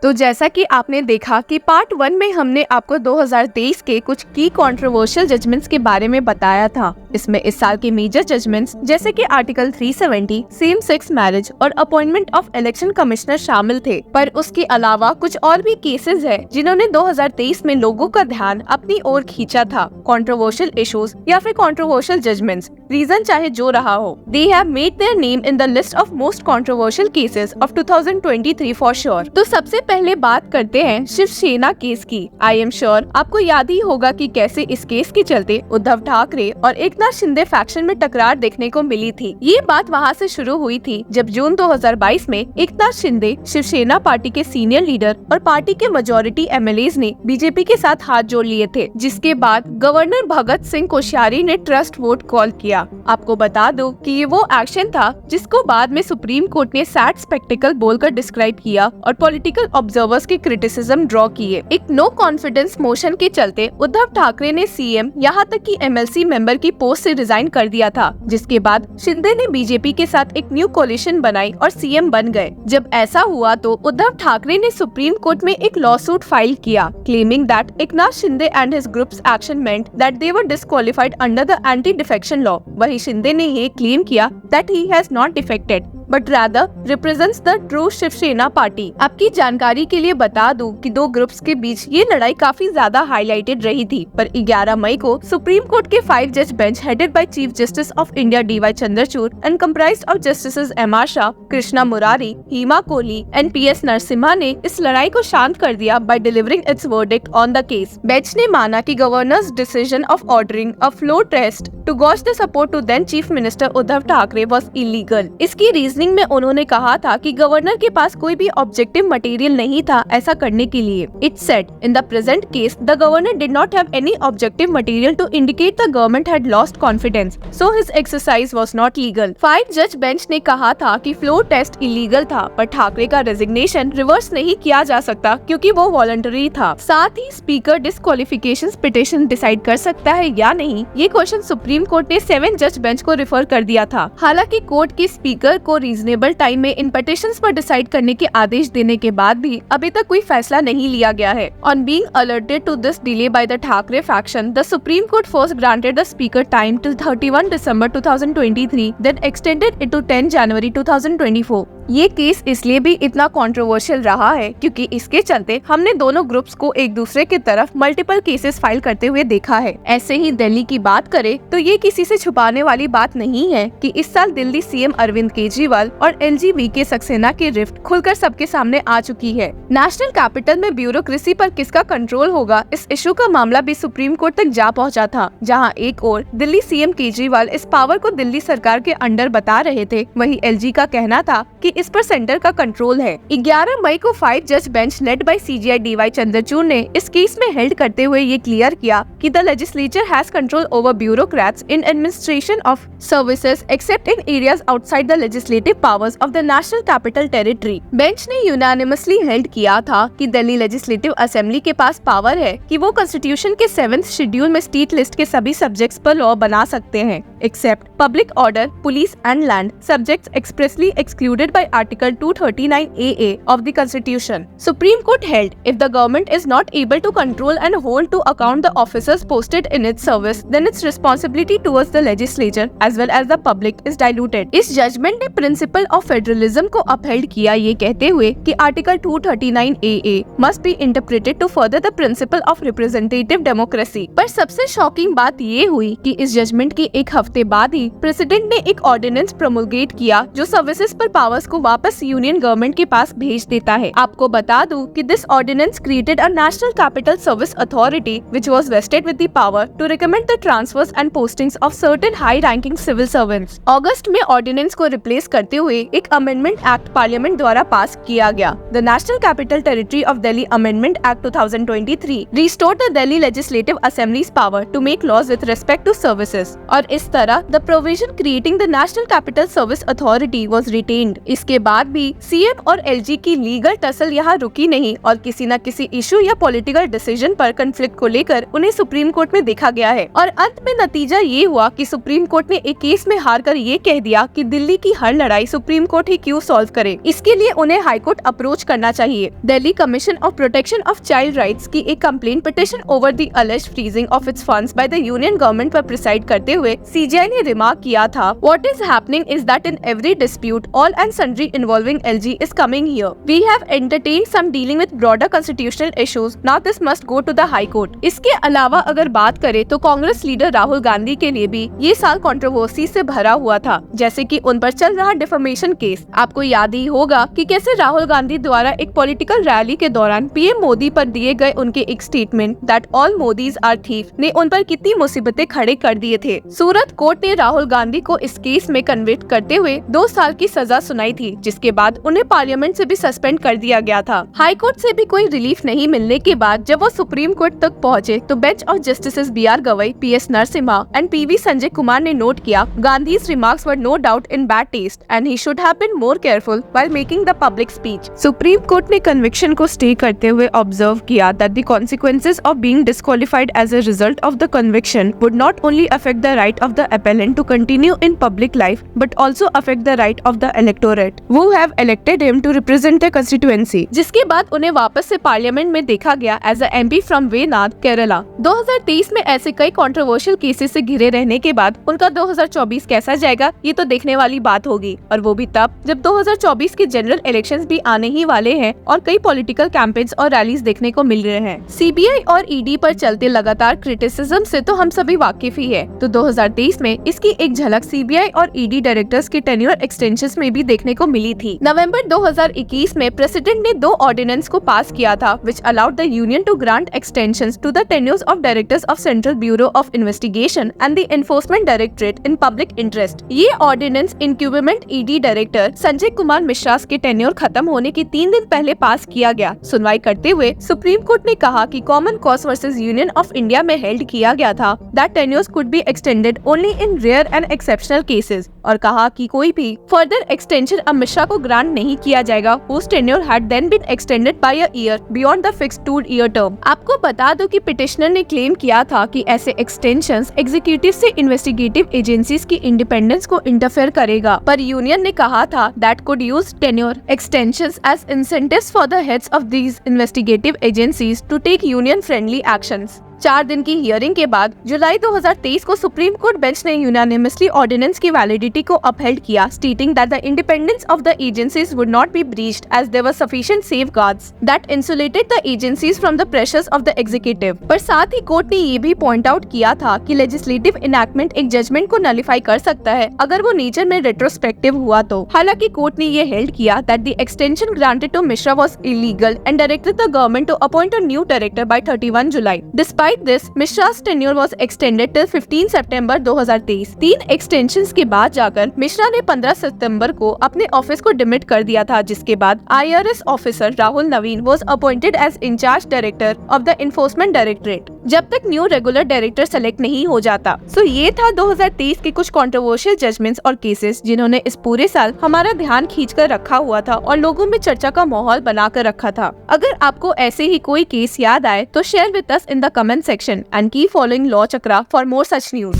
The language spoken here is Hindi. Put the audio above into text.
तो जैसा कि आपने देखा कि पार्ट 1 में हमने आपको 2023 के कुछ की कंट्रोवर्शियल जजमेंट्स के बारे में बताया था। इसमें इस साल के मेजर जजमेंट्स जैसे कि आर्टिकल 370 सेम सेक्स मैरिज और अपॉइंटमेंट ऑफ इलेक्शन कमिश्नर शामिल थे। पर उसके अलावा कुछ और भी केसेस है जिन्होंने 2023 में लोगों का ध्यान अपनी ओर खींचा था। कंट्रोवर्शियल इश्यूज या फिर कंट्रोवर्शियल जजमेंट्स, रीजन चाहे जो रहा हो, they have made their name in the list of most controversial cases of 2023 for sure. तो सबसे पहले बात करते हैं शिवसेना केस की। आई एम श्योर आपको याद ही होगा कि कैसे इस केस के चलते उद्धव ठाकरे और एकनाथ शिंदे फैक्शन में टकरार देखने को मिली थी। ये बात वहाँ से शुरू हुई थी जब जून 2022 में एकनाथ शिंदे शिवसेना पार्टी के सीनियर लीडर और पार्टी के मेजॉरिटी एमएलएज ने बीजेपी के साथ हाथ जोड़ लिए थे, जिसके बाद गवर्नर भगत सिंह कोश्यारी ने ट्रस्ट वोट कॉल किया। आपको बता दो कि ये वो एक्शन था जिसको बाद में सुप्रीम कोर्ट ने सैड स्पेक्टिकल बोलकर डिस्क्राइब किया और पॉलिटिकल ऑब्जर्वर्स के क्रिटिसिज्म ड्रॉ किए। एक नो कॉन्फिडेंस मोशन के चलते उद्धव ठाकरे ने सीएम यहाँ तक कि एमएलसी मेंबर की पोस्ट से रिजाइन कर दिया था, जिसके बाद शिंदे ने बीजेपी के साथ एक न्यू कोलिशन बनाई और सीएम बन गए। जब ऐसा हुआ तो उद्धव ठाकरे ने सुप्रीम कोर्ट में एक लॉ सूट फाइल किया, claiming that Eknath Shinde and his group's action meant that they were disqualified under the anti defection law. वही शिंदे ने ये क्लेम किया that he has not defected but rather represents the true Shiv Sena party. आपकी जानकारी के लिए बता दूं कि दो ग्रुप्स के बीच ये लड़ाई काफी ज्यादा हाईलाइटेड रही थी, पर 11 मई को सुप्रीम कोर्ट के 5 जज bench headed by chief justice of India DY Chandrachud and comprised of justices MR Shah, Krishna Murari, Hima Kohli and PS Narasimha ने इस लड़ाई को शांत कर दिया by delivering its verdict on the case. Bench ने माना कि governor's decision of ordering a floor test to gauge the support to then chief minister Uddhav Thackeray was illegal. इसकी रीजनिंग में उन्होंने कहा था कि गवर्नर के पास कोई भी ऑब्जेक्टिव मटेरियल नहीं था ऐसा करने के लिए। It said in the present case the governor did not have any objective material to indicate the government had lost confidence, so his exercise was not legal. 5 जज बेंच ने कहा था कि फ्लोर टेस्ट इलीगल था, पर ठाकरे का रेजिग्नेशन रिवर्स नहीं किया जा सकता क्योंकि वो वॉलंटरी था। साथ ही स्पीकर डिस्क्वालिफिकेशन पिटिशन डिसाइड कर सकता है या नहीं, ये क्वेश्चन सुप्रीम कोर्ट ने 7 जज बेंच को रिफर कर दिया था। हालांकि कोर्ट के स्पीकर को रीजनेबल टाइम में इन पिटिशंस पर डिसाइड करने के आदेश देने के बाद भी अभी तक कोई फैसला नहीं लिया गया है। On being alerted to this delay by the Thackeray faction, the Supreme Court first granted the speaker time till 31 December 2023, then extended it to 10 January 2024। ये केस इसलिए भी इतना कंट्रोवर्शियल रहा है क्योंकि इसके चलते हमने दोनों ग्रुप्स को एक दूसरे की तरफ मल्टीपल केसेस फाइल करते हुए देखा है। ऐसे ही दिल्ली की बात करें तो ये किसी से छुपाने वाली बात नहीं है कि इस साल दिल्ली सीएम अरविंद केजरीवाल और LGVK सक्सेना की रिफ्ट खुलकर सबके सामने आ चुकी है। नेशनल कैपिटल में ब्यूरोक्रेसी पर किसका कंट्रोल होगा, इस इशू का मामला भी सुप्रीम कोर्ट तक जा पहुंचा था, जहां एक ओर दिल्ली सीएम केजरीवाल इस पावर को दिल्ली सरकार के अंडर बता रहे थे, वहीं LG का कहना था कि इस पर सेंटर का कंट्रोल है। 11 मई को 5 जज bench led by CJI DY Chandrachud ने इस केस में हेल्ड करते हुए ये क्लियर किया कि the legislature has control over bureaucrats in administration of services accept in areas outside the legislative powers of the national capital territory. Bench ने यूनानिमसली हेल्ड किया था कि दिल्ली लेजिस्लेटिव असेंबली के पास पावर है कि वो कॉन्स्टिट्यूशन के 7th शेड्यूल में स्टेट लिस्ट के सभी सब्जेक्ट्स पर लॉ बना सकते हैं, except public order, police and land subjects expressly excluded by Article 239AA of the Constitution. Supreme Court held if the government is not able to control and hold to account the officers posted in its service, then its responsibility towards the legislature as well as the public is diluted. इस जजमेंट ने प्रिंसिपल ऑफ फेडरलिज्म को अपहेल्ड किया, ये कहते हुए कि Article 239AA must be interpreted to further the principle of representative democracy. पर सबसे शॉकिंग बात ये हुई कि इस जजमेंट के एक हफ्ते बाद ही प्रेसिडेंट ने एक ऑर्डिनेंस प्रोमुलगेट किया जो सर्विसेज पर पावर्स को वापस यूनियन गवर्नमेंट के पास भेज देता है। आपको बता दूं कि this ordinance created a national capital service authority which was vested with the power to recommend the transfers and postings of certain high ranking civil servants. अगस्त में ऑर्डिनेंस को रिप्लेस करते हुए एक अमेंडमेंट एक्ट पार्लियामेंट द्वारा पास किया गया। The national capital territory of Delhi amendment act 2023 restored the Delhi legislative assembly's power to make laws with respect to services, और इस तरह the provision creating the national capital service authority was retained. इसके बाद भी सीएम और एलजी की लीगल टसल यहाँ रुकी नहीं और किसी न किसी इशू या पॉलिटिकल डिसीजन पर कॉन्फ्लिक्ट को लेकर उन्हें सुप्रीम कोर्ट में देखा गया है और अंत में नतीजा ये हुआ कि सुप्रीम कोर्ट ने एक केस में हार कर ये कह दिया कि दिल्ली की हर लड़ाई सुप्रीम कोर्ट ही क्यों सॉल्व करे, इसके लिए उन्हें हाई कोर्ट अप्रोच करना चाहिए। Delhi commission of protection of child rights की एक complaint petition over the alleged freezing of its funds by the union government पर प्रिसाइड करते हुए सीजीआई ने रिमार्क किया था, what is happening is that in every dispute all and sundry involving LG is coming here. We have entertained some dealing with broader constitutional issues, now this must go to the high court. इसके अलावा अगर बात करें तो कांग्रेस लीडर राहुल गांधी के लिए भी ये साल कंट्रोवर्सी से भरा हुआ था, जैसे कि उन पर चल रहा डिफेमेशन केस। आपको याद ही होगा कि कैसे राहुल गांधी द्वारा एक पॉलिटिकल रैली के दौरान पीएम मोदी पर दिए गए उनके एक statement that all Modis are thief ने उन पर कितनी मुसीबतें खड़े कर दिए थे। सूरत कोर्ट ने राहुल गांधी को इस केस में कन्विक्ट करते हुए 2 साल की सजा सुनाई थी, जिसके बाद उन्हें पार्लियामेंट से भी सस्पेंड कर दिया गया था। हाई कोर्ट से भी कोई रिलीफ नहीं मिलने के बाद जब वो सुप्रीम कोर्ट तक पहुँचे तो bench of justice BR Gavai, PS Narasimha and PV Sanjay Kumar ने नोट किया, Gandhi's remarks were no doubt in bad taste and he should have been more careful while making the public speech. Supreme court ने कन्विक्शन को स्टे करते हुए ऑब्जर्व किया that the consequences of being disqualified as a result of the conviction would not only affect the right of the appellant to continue in public life but also affect the right of the electorate who have elected him to represent their constituency. जिसके बाद उन्हें वापस से पार्लियामेंट में देखा गया as a MP from Wayanad, Kerala. 2023 में ऐसे कई कंट्रोवर्शियल केसेस से घिरे रहने के बाद उनका 2024 कैसा जाएगा ये तो देखने वाली बात होगी, और वो भी तब जब 2024 के जनरल इलेक्शंस भी आने ही वाले हैं और कई पॉलिटिकल कैंपेन्स और रैलीज देखने को मिल रहे हैं। सीबीआई और ईडी पर चलते लगातार क्रिटिसिज्म से तो हम सभी वाकिफ ही है, तो 2023 में इसकी एक झलक सीबीआई और ईडी डायरेक्टर्स के टेन्योर एक्सटेंशंस में भी देखने को मिली थी। नवंबर 2021 में प्रेसिडेंट ने 2 ऑर्डिनेंस को पास किया था which allowed the union to grant extensions to the tenures of directors of central bureau of investigation and the enforcement directorate in public interest. ये ordinance incumbent ED director Sanjay Kumar Mishra के टेन्योर खत्म होने के 3 दिन पहले पास किया गया। सुनवाई करते हुए सुप्रीम कोर्ट ने कहा कि Common Cause versus Union of India में हेल्ड किया गया था that tenures could be extended only in rare and exceptional cases, और कहा कि कोई भी फर्दर एक्सटेंशन अब मिश्रा को ग्रांट नहीं किया जाएगा whose tenure had then been extended by a year beyond the fixed 2-year term। आपको बता दो कि पिटिशनर ने क्लेम किया था कि ऐसे एक्सटेंशंस एग्जीक्यूटिव से इन्वेस्टिगेटिव एजेंसीज की इंडिपेंडेंस को इंटरफेयर करेगा, पर यूनियन ने कहा था that could use tenure extensions as incentives for the heads of these investigative agencies to take union friendly actions. 4 दिन की हियरिंग के बाद जुलाई 2023 को सुप्रीम कोर्ट बेंच ने यूनानिमसली ऑर्डिनेंस की वैलिडिटी को अपहेल्ड किया, stating that the independence of the agencies would not be breached as there were sufficient safeguards that insulated the agencies from the pressures of the executive. पर साथ ही कोर्ट ने ये भी पॉइंट आउट किया था कि लेजिस्लेटिव इनैक्टमेंट एक जजमेंट को नलिफाई कर सकता है अगर वो नेचर में रेट्रोस्पेक्टिव हुआ तो। हालांकि कोर्ट ने ये हेल्ड किया that the extension granted to Mishra was illegal and directed the government to appoint a new director by 31 July. Despite this, Mishra's tenure was extended till 15 September 2023। 3 extensions के बाद जाकर मिश्रा ने 15 सितंबर को अपने ऑफिस को डिमिट कर दिया था, जिसके बाद IRS officer Rahul Naveen was appointed as in charge director of the enforcement directorate जब तक न्यू रेगुलर डायरेक्टर सेलेक्ट नहीं हो जाता। सो ये था 2023 के कुछ कंट्रोवर्शियल जजमेंट्स और केसेस जिन्होंने इस पूरे साल हमारा ध्यान खींच कर रखा हुआ था और लोगों में चर्चा का माहौल बना कर रखा था। अगर आपको ऐसे ही कोई केस याद आए तो share with us in the comment section and keep following Law Chakra for more such news.